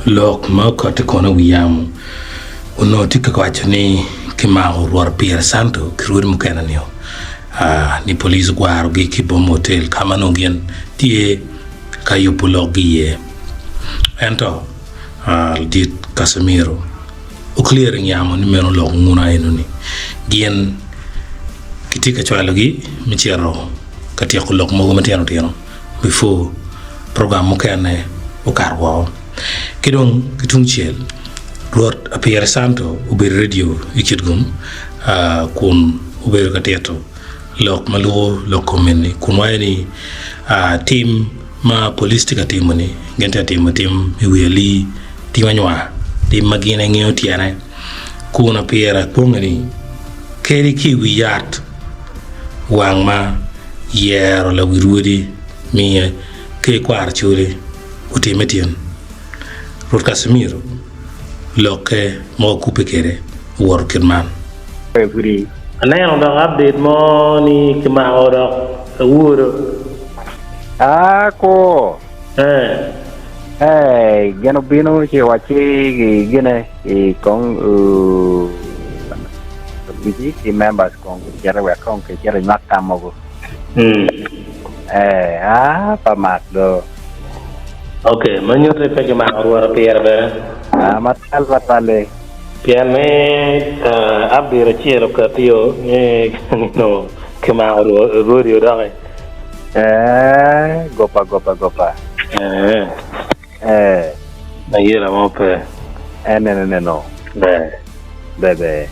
lok ma ko te kono wiyamu uno tika ko achani kima ruar Pierre Santo kirur mu kana niyo ni police gwaro gi kibom hotel kama no gen tie kayo pulogie ento dit Casemiro o clearing yamo ni meno lo nguna enuni gen kitika chwalogi michero katia ko lok mo mateno teno before program mo kane o karwo kidong kitung chiel ruot Pierre Santo uber radio ikitgum kun uber kateto lok maluo lok komeni kun wayni team ma police tika timoni gente team iweli timanywa tim magine ngeo tiane kuna Pierre kongani keri ki wiyat wangma yero la wirudi mi ke kwar chule utimetian rot Casemiro loke mo coupe kere worker man free ana on update mo ni kima ora wuro ko geno bino che wachi gene con biji ki members con jara wa con ke jara nakamo pamak do. Okay, menurut saya cuma orang Pierre ber. Matal batale. Pierre me abdi reciro ke tio no cuma orang Rodio dah. Gopa. Nah iya lah mau pe. No. Bebe.